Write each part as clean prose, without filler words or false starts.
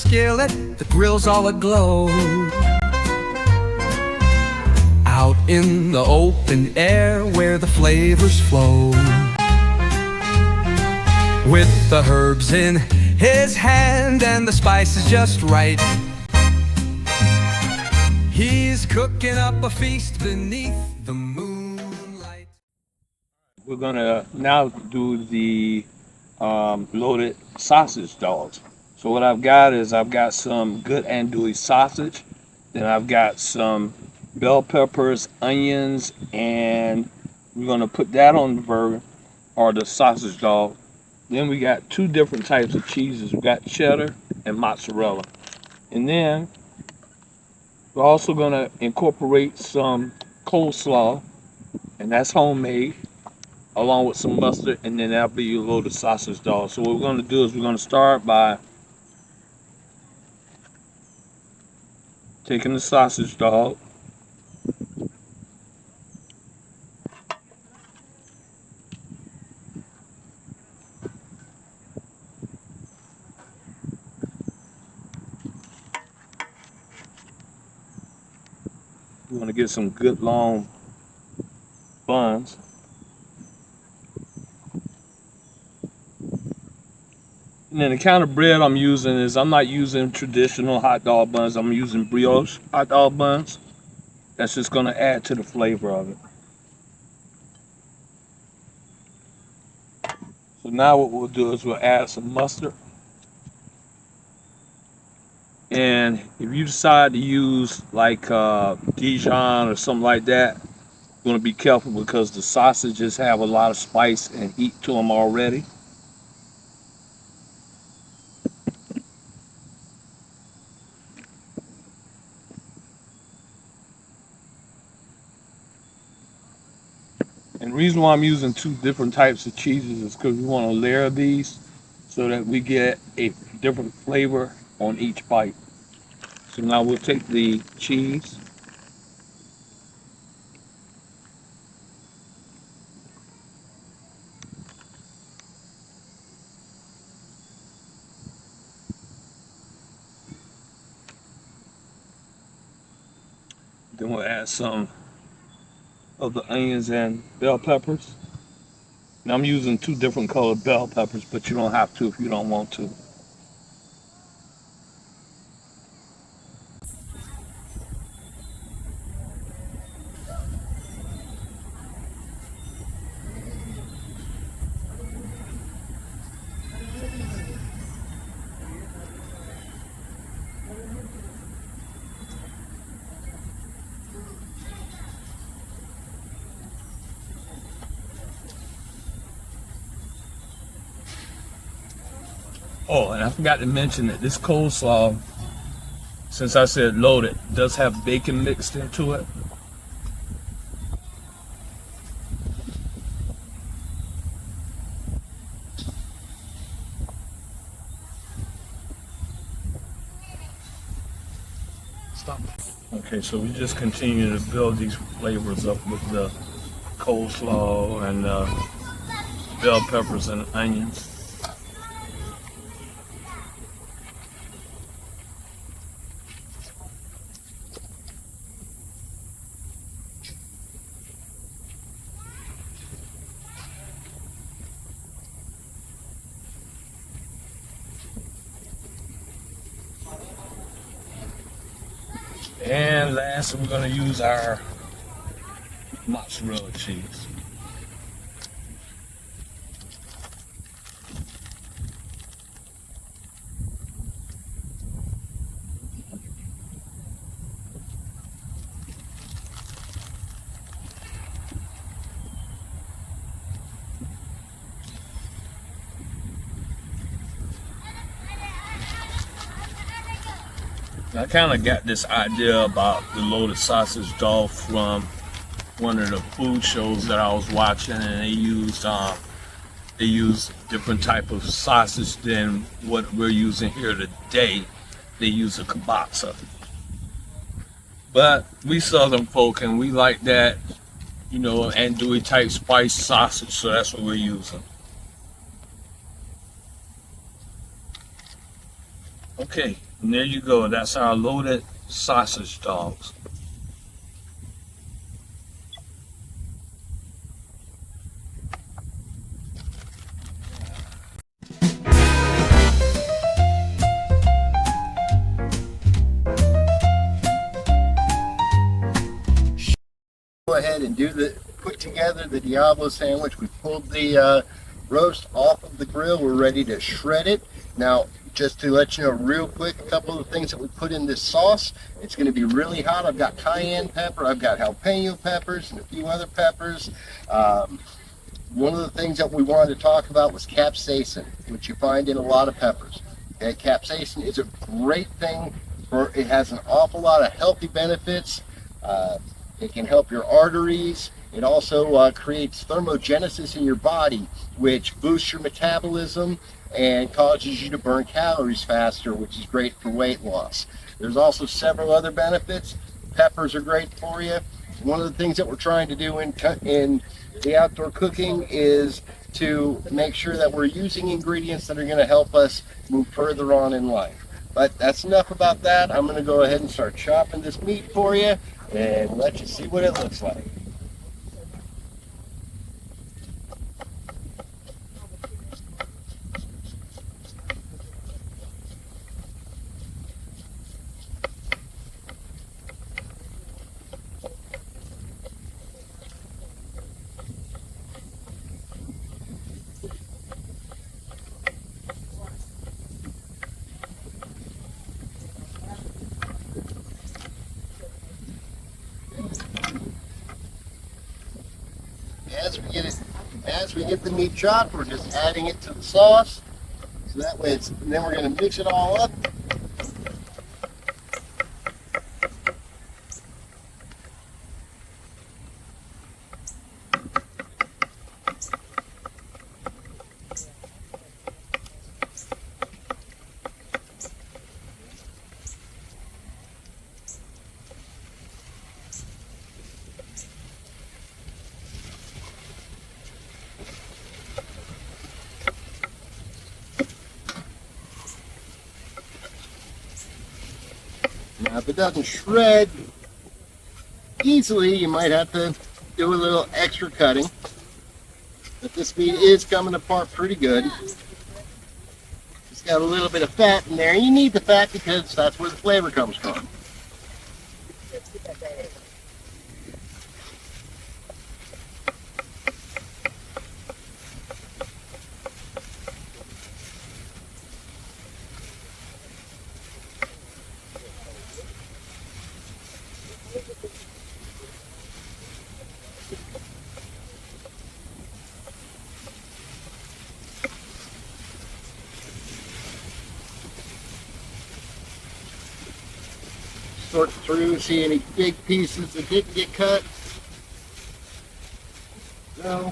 skillet, the grill's all aglow. Out in the open air where the flavors flow. With the herbs in his hand and the spices just right, he's cooking up a feast beneath the moonlight. We're gonna now do the loaded sausage dogs. So what I've got is I've got some good andouille sausage, then I've got some bell peppers, onions, and we're gonna put that on the burger or the sausage dog. Then we got two different types of cheeses. We got cheddar and mozzarella. And then we're also gonna incorporate some coleslaw, and that's homemade, along with some mustard, and then that'll be your loaded sausage dog. So what we're gonna do is we're gonna start by taking the sausage dog, we're gonna get some good long buns. And then the kind of bread I'm using is I'm not using traditional hot dog buns. I'm using brioche hot dog buns. That's just gonna add to the flavor of it. So now what we'll do is we'll add some mustard. And if you decide to use like Dijon or something like that, you're gonna be careful because the sausages have a lot of spice and heat to them already. And the reason why I'm using two different types of cheeses is because we want to layer these so that we get a different flavor on each bite. So now we'll take the cheese, then we'll add some of the onions and bell peppers. Now I'm using two different colored bell peppers, but you don't have to if you don't want to. Oh, and I forgot to mention that this coleslaw, since I said loaded, does have bacon mixed into it. Stop. Okay, so we just continue to build these flavors up with the coleslaw and bell peppers and onions. And last, we're going to use our mozzarella cheese. I kind of got this idea about the loaded sausage dog from one of the food shows that I was watching, and they used different type of sausage than what we're using here today. They use a kielbasa, but we Southern folk and we like that, you know, andouille type spice sausage, so that's what we're using. Okay, And there you go. That's our loaded sausage dogs. Go ahead and put together the Diablo sandwich. We pulled the roast off of the grill. We're ready to shred it. Now, just to let you know real quick, a couple of the things that we put in this sauce. It's going to be really hot. I've got cayenne pepper, I've got jalapeno peppers, and a few other peppers. One of the things that we wanted to talk about was capsaicin, which you find in a lot of peppers. Okay, capsaicin is a great thing it has an awful lot of healthy benefits. It can help your arteries. It also creates thermogenesis in your body, which boosts your metabolism and causes you to burn calories faster, which is great for weight loss. There's also several other benefits. Peppers are great for you. One of the things that we're trying to do in the outdoor cooking is to make sure that we're using ingredients that are going to help us move further on in life. But that's enough about that. I'm going to go ahead and start chopping this meat for you and let you see what it looks like. As we get the meat chopped, we're just adding it to the sauce. So that way and then we're going to mix it all up. Now, if it doesn't shred easily, you might have to do a little extra cutting. But this meat is coming apart pretty good. It's got a little bit of fat in there. You need the fat because that's where the flavor comes from. Sort through, see any big pieces that didn't get cut. No.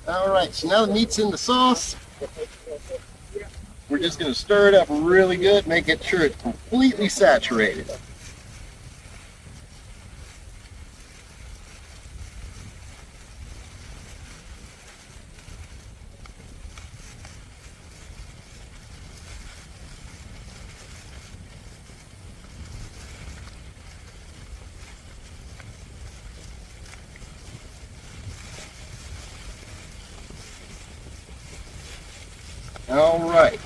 All right, so now the meat's in the sauce. We're just going to stir it up really good, make it sure it's completely saturated. All right,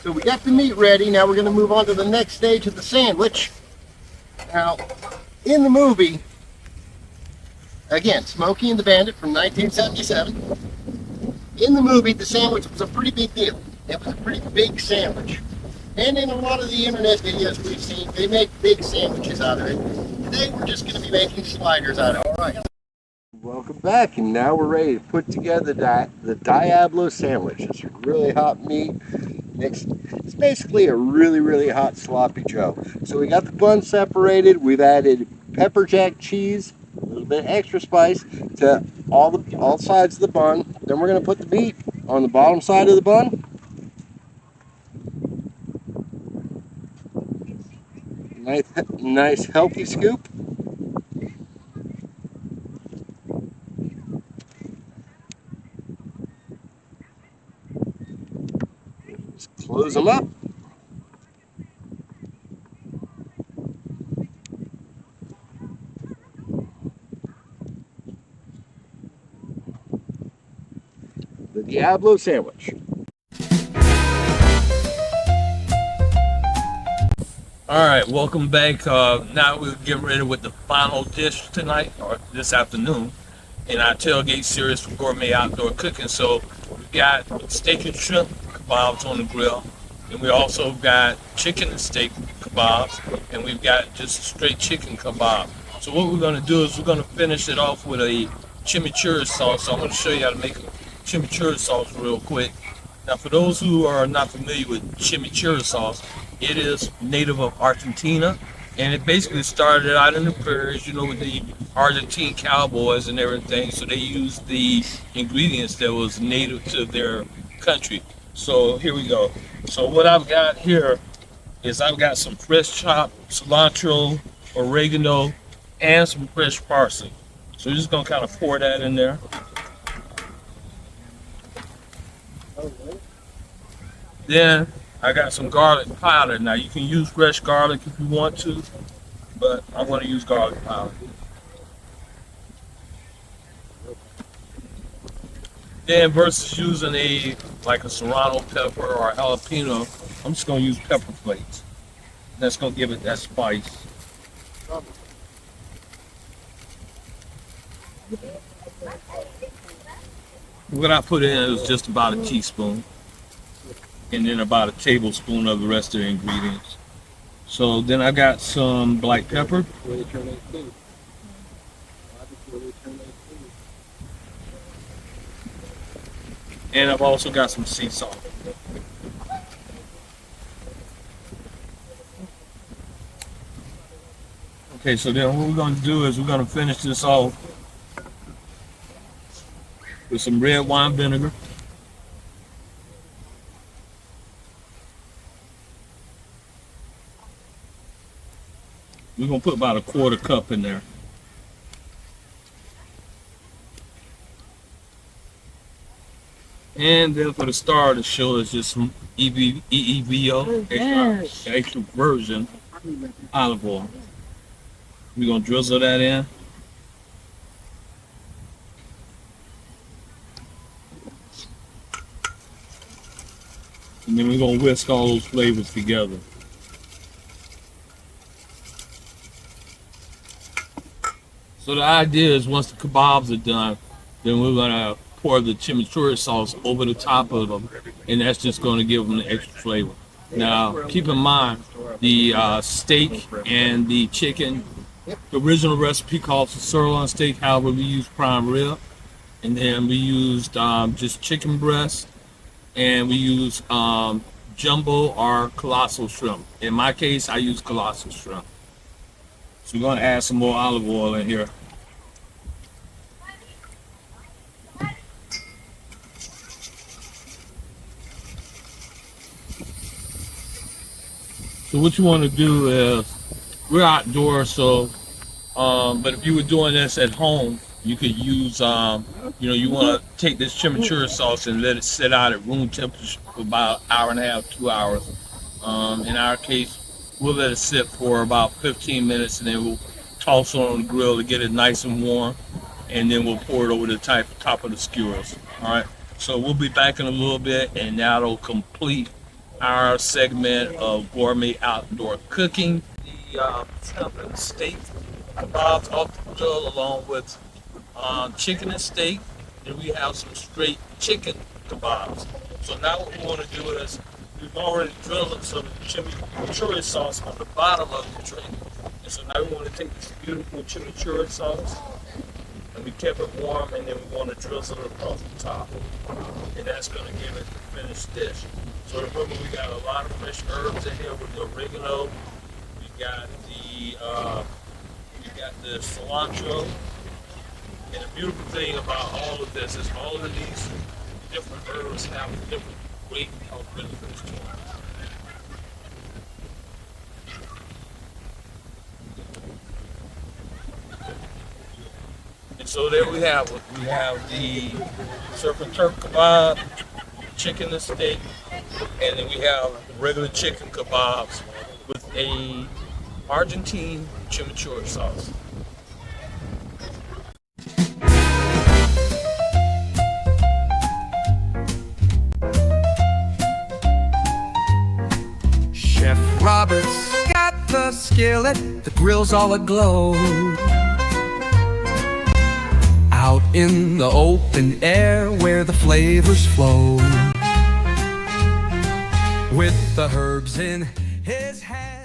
so we got the meat ready. Now we're going to move on to the next stage of the sandwich. Now, in the movie, again, Smokey and the Bandit from 1977. In the movie, the sandwich was a pretty big deal. It was a pretty big sandwich. And in a lot of the internet videos we've seen, they make big sandwiches out of it. Today, we're just going to be making sliders out of it. All right. Welcome back, and now we're ready to put together the Diablo sandwich. It's really hot meat. It's basically a really, really hot sloppy joe. So we got the bun separated. We've added pepper jack cheese, a little bit of extra spice to all sides of the bun. Then we're going to put the meat on the bottom side of the bun. Nice healthy scoop. Just close them up. The Diablo sandwich. All right, welcome back. Now we're getting ready with the final dish tonight, or this afternoon, in our tailgate series for gourmet outdoor cooking. So we've got steak and shrimp kebabs on the grill, and we also got chicken and steak kebabs, and we've got just straight chicken kebab. So what we're going to do is we're going to finish it off with a chimichurri sauce. So I'm going to show you how to make a chimichurri sauce real quick. Now, for those who are not familiar with chimichurri sauce, it is native of Argentina, and it basically started out in the prairies, you know, with the Argentine cowboys and everything. So they used the ingredients that was native to their country. So here we go. So what I've got here is I've got some fresh chopped cilantro, oregano, and some fresh parsley. So we're just gonna kind of pour that in there. Then I got some garlic powder. Now you can use fresh garlic if you want to, but I'm going to use garlic powder. Then versus using like a serrano pepper or a jalapeno, I'm just going to use pepper flakes. That's going to give it that spice. What I put in is just about a teaspoon, and then about a tablespoon of the rest of the ingredients. So then I got some black pepper. And I've also got some sea salt. Okay, so then what we're going to do is we're going to finish this off with some red wine vinegar. We're going to put about a quarter cup in there. And then for the star of the show is just some EEVO, extra virgin olive oil. We're going to drizzle that in. And then we're going to whisk all those flavors together. So the idea is once the kebabs are done, then we're gonna pour the chimichurri sauce over the top of them, and that's just gonna give them the extra flavor. Now, keep in mind, the steak and the chicken, the original recipe calls for sirloin steak, however we use prime rib, and then we used just chicken breast, and we use jumbo or colossal shrimp. In my case, I use colossal shrimp. So we're going to add some more olive oil in here. So what you want to do is, we're outdoors, so, but if you were doing this at home, you could use, you want to take this chimichurri sauce and let it sit out at room temperature for about an hour and a half, 2 hours. In our case, we'll let it sit for about 15 minutes, and then we'll toss it on the grill to get it nice and warm, and then we'll pour it over the top of the skewers. All right, so we'll be back in a little bit, and that'll complete our segment of gourmet outdoor cooking. The shrimp and steak kebabs off the grill, along with chicken and steak, and we have some straight chicken kebabs. So now what we want to do is, we've already drilled some chimichurri sauce on the bottom of the tray. And so now we want to take this beautiful chimichurri sauce, and we kept it warm, and then we want to drizzle it across the top. And that's going to give it the finished dish. So remember, we got a lot of fresh herbs in here with the oregano. We got the cilantro. And the beautiful thing about all of this is all of these different herbs have different weight of benefits to them. And so there we have it. We have the surf and turf kebab, chicken and steak, And then we have regular chicken kebabs with a Argentine chimichurri sauce. Chef Robert's got the skillet, the grill's all aglow. Out in the open air where the flavors flow. With the herbs in his hand.